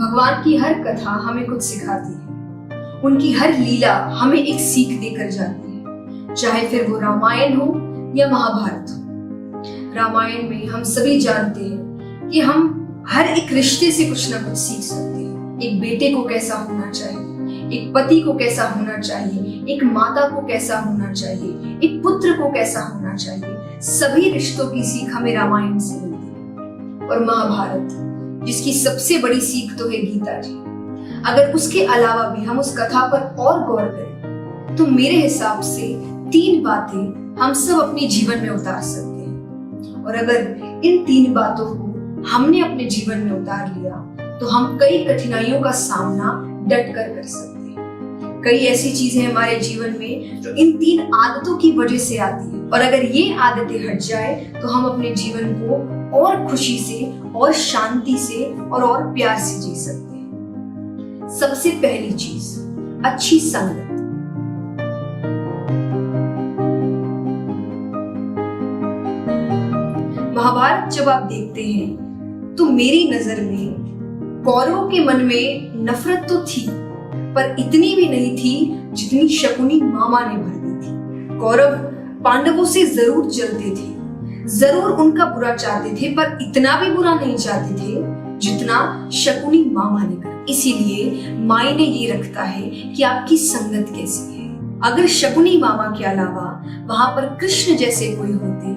भगवान की हर कथा हमें कुछ सिखाती है। उनकी हर लीला हमें एक सीख देकर जाती है, चाहे फिर वो रामायण हो या महाभारत हो। रामायण में हम सभी जानते हैं कि हम हर एक रिश्ते से कुछ ना कुछ सीख सकते हैं। एक बेटे को कैसा होना चाहिए, एक पति को कैसा होना चाहिए, एक माता को कैसा होना चाहिए, एक पुत्र को कैसा होना चाहिए। सभी रिश्तों की सीख हमें रामायण से मिलती है। और महाभारत, जिसकी सबसे बड़ी सीख तो है गीता जी, अगर उसके अलावा भी हम उस कथा पर और गौर करें तो मेरे हिसाब से 3 बातें हम सब अपने जीवन में उतार सकते हैं। और अगर इन 3 बातों को हमने अपने जीवन में उतार लिया तो हम कई कठिनाइयों का सामना डट कर सकते हैं। कई ऐसी चीजें हमारे जीवन में जो इन 3 आदतों की वजह से आती है, और अगर ये आदतें हट जाए तो हम अपने जीवन को और खुशी से और शांति से और प्यार से जी सकते हैं। सबसे पहली चीज, अच्छी संगत। महाभारत जब आप देखते हैं तो मेरी नजर में कौरवों के मन में नफरत तो थी, पर इतनी भी नहीं थी जितनी शकुनी मामा ने भर दी थी। कौरव पांडवों से जरूर जलते थे, जरूर उनका बुरा चाहते थे, पर इतना भी बुरा नहीं चाहते थे जितना शकुनी मामा ने कर। इसीलिए मायने ये रखता है कि आपकी संगत कैसी है। अगर शकुनी मामा के अलावा वहां पर कृष्ण जैसे कोई होते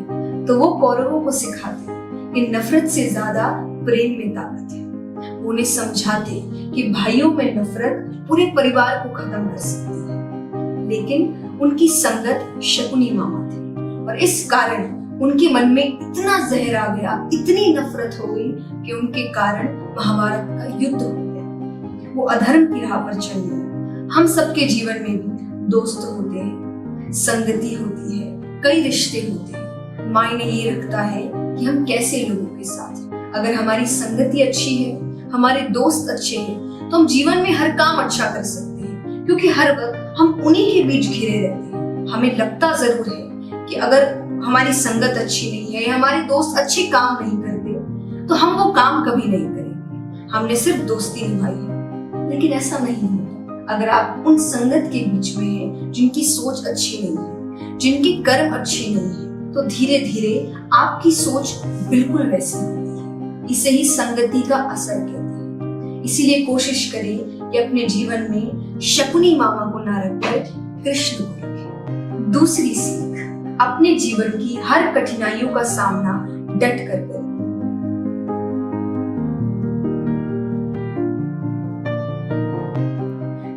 तो वो कौरवों को सिखाते कि नफरत से ज्यादा प्रेम में ताकत है। वो उन्हें समझाते कि भाइयों में नफरत पूरे परिवार को खत्म कर सकती है। लेकिन उनकी संगत शकुनी मामा थे, और इस कारण उनके मन में इतना जहर आ गया, इतनी नफरत हो गई कि उनके कारण महाभारत का युद्ध हो गया। वो अधर्म की राह पर चल गए। हम सबके जीवन में भी दोस्त होते हैं, संगति होती है, कई रिश्ते होते हैं। मायने ये रखता है कि हम कैसे लोगों के साथ हैं। अगर हमारी संगति अच्छी है, हमारे दोस्त अच्छे हैं, तो हम जीवन में हर काम अच्छा कर सकते हैं, क्योंकि हर वक्त हम उन्हीं के बीच घिरे रहते हैं। हमें लगता जरूर है कि अगर हमारी संगत अच्छी नहीं है, हमारे दोस्त अच्छे काम नहीं करते, तो हम वो काम कभी नहीं करेंगे। हमने सिर्फ दोस्ती निभाई है, लेकिन ऐसा नहीं होता। अगर आप उन संगत के बीच में हैं जिनकी सोच अच्छी नहीं है, जिनके कर्म अच्छे नहीं है, तो धीरे धीरे आपकी सोच बिल्कुल वैसी होती है। इसे ही संगति का असर कहते हैं। इसीलिए कोशिश करें कि अपने जीवन में शकुनी मामा को ना रखकर कृष्ण को रखें। दूसरी सीख, अपने जीवन की हर कठिनाइयों का सामना डट कर करें।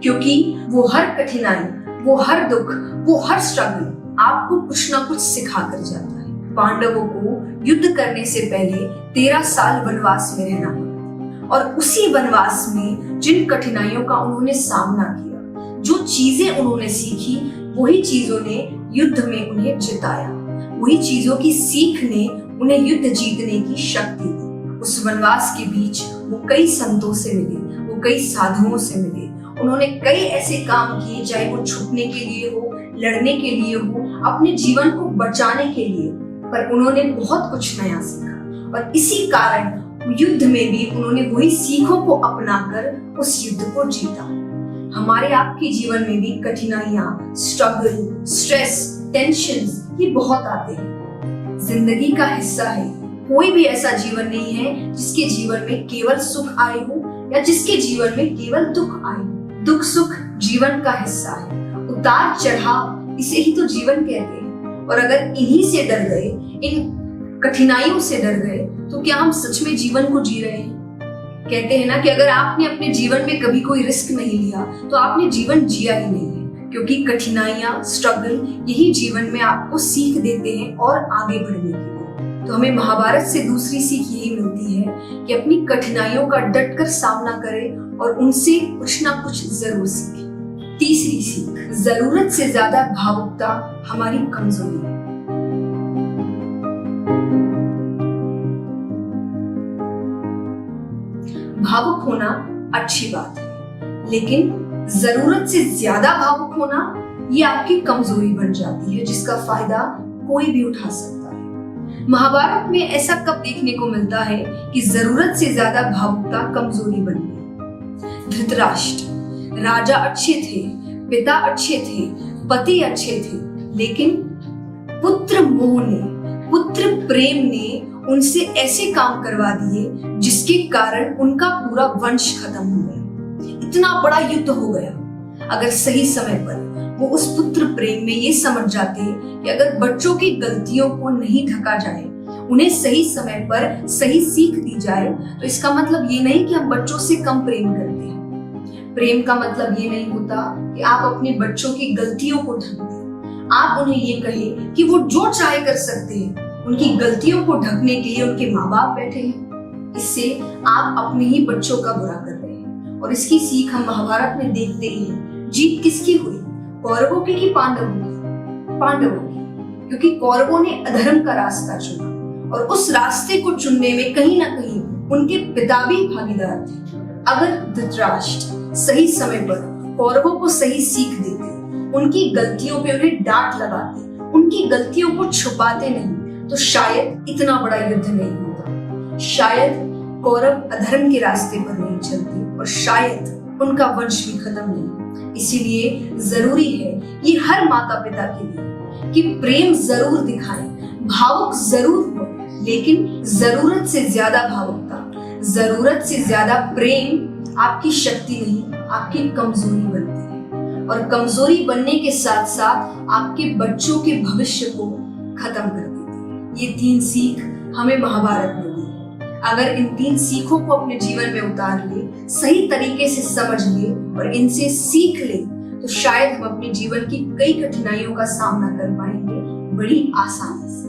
क्योंकि वो हर कठिनाई, वो हर दुख, वो हर स्ट्रगल आपको कुछ ना कुछ सिखा कर जाता है। पांडवों को युद्ध करने से पहले 13 साल वनवास में रहना पड़ा, और उसी वनवास में जिन कठिनाइयों का उन्होंने सामना किया, जो चीजें उन्होंने सीखी, वही चीजों ने युद्ध में उन्हें जिताया। वही चीजों की सीख ने उन्हें युद्ध जीतने की शक्ति दी। उस वनवास के बीच वो कई संतों से मिले, वो कई साधुओं से मिले। उन्होंने कई ऐसे काम किए, चाहे वो छुपने के लिए हो, लड़ने के लिए हो, अपने जीवन को बचाने के लिए, पर उन्होंने बहुत कुछ नया सीखा। और इसी कारण युद्ध में भी उन्होंने वही सीखों को अपनाकर उस युद्ध को जीता। हमारे आपके जीवन में भी कठिनाइयां, स्ट्रगल, स्ट्रेस, टेंशंस ये बहुत आते हैं। जिंदगी का हिस्सा है। कोई भी ऐसा जीवन नहीं है जिसके जीवन में केवल सुख आए हो या जिसके जीवन में केवल दुख आए। दुख सुख जीवन का हिस्सा है। उतार चढ़ाव, इसे ही तो जीवन कहते हैं। और अगर इन्हीं से डर गए, इन कठिनाइयों से डर गए, तो क्या हम सच में जीवन को जी रहे हैं? कहते हैं ना कि अगर आपने अपने जीवन में कभी कोई रिस्क नहीं लिया तो आपने जीवन जिया ही नहीं है। क्योंकि कठिनाइयां, स्ट्रगल यही जीवन में आपको सीख देते हैं और आगे बढ़ने के लिए। तो हमें महाभारत से दूसरी सीख यही मिलती है कि अपनी कठिनाइयों का डटकर सामना करें और उनसे कुछ ना कुछ जरूर सीखें। तीसरी सीख, जरूरत से ज्यादा भावुकता हमारी कमजोरी है। भावुक होना अच्छी बात है, लेकिन जरूरत से ज्यादा भावुक होना ये आपकी कमजोरी बन जाती है, जिसका फायदा कोई भी उठा सकता है। महाभारत में ऐसा कब देखने को मिलता है कि जरूरत से ज्यादा भावुकता कमजोरी बन गई? धृतराष्ट्र राजा अच्छे थे, पिता अच्छे थे, पति अच्छे थे, लेकिन पुत्र मोह ने, पुत्र प्रेम ने उनसे ऐसे काम करवा दिए जिसके कारण उनका पूरा वंश खत्म हो गया। इतना बड़ा युद्ध हो गया। अगर सही समय पर वो उस पुत्र प्रेम में ये समझ जाते कि अगर बच्चों की गलतियों को नहीं ढका जाए, उन्हें सही समय पर सही सीख दी जाए, तो इसका मतलब ये नहीं कि हम बच्चों से कम प्रेम करते हैं। प्रेम का मतलब ये नहीं होता कि आप अपने बच्चों की गलतियों को ढक दें। आप उन्हें ये कहें कि वो जो चाहे कर सकते हैं। उनकी गलतियों को ढकने के लिए उनके माँ बाप बैठे हैं। इससे आप अपने ही बच्चों का बुरा कर रहे हैं। और इसकी सीख हम महाभारत में देखते ही हैं। जीत किसकी हुई? कौरवों की कि पांडवों की? पांडवों की, क्योंकि कौरवों ने अधर्म का रास्ता चुना और उस रास्ते को चुनने में कहीं ना कहीं उनके पिता भी भागीदार थे। अगर धृतराष्ट्र सही समय पर कौरवों को सही सीख देते, उनकी गलतियों पे उन्हें डांट लगाते, उनकी गलतियों को छुपाते नहीं, तो शायद इतना बड़ा युद्ध नहीं होता। शायद कौरव अधर्म के रास्ते पर नहीं चलते और शायद उनका वंश भी खत्म नहीं। इसीलिए जरूरी है ये हर माता पिता के लिए कि प्रेम जरूर दिखाएं, भावुक जरूर हो, लेकिन जरूरत से ज्यादा भावुकता, जरूरत से ज्यादा प्रेम आपकी शक्ति नहीं, आपकी कमजोरी बनती है। और कमजोरी बनने के साथ साथ आपके बच्चों के भविष्य को खत्म कर देती है। ये 3 सीख हमें महाभारत में दी है। अगर इन 3 सीखों को अपने जीवन में उतार ले, सही तरीके से समझ ले और इनसे सीख ले, तो शायद हम अपने जीवन की कई कठिनाइयों का सामना कर पाएंगे बड़ी आसानी से।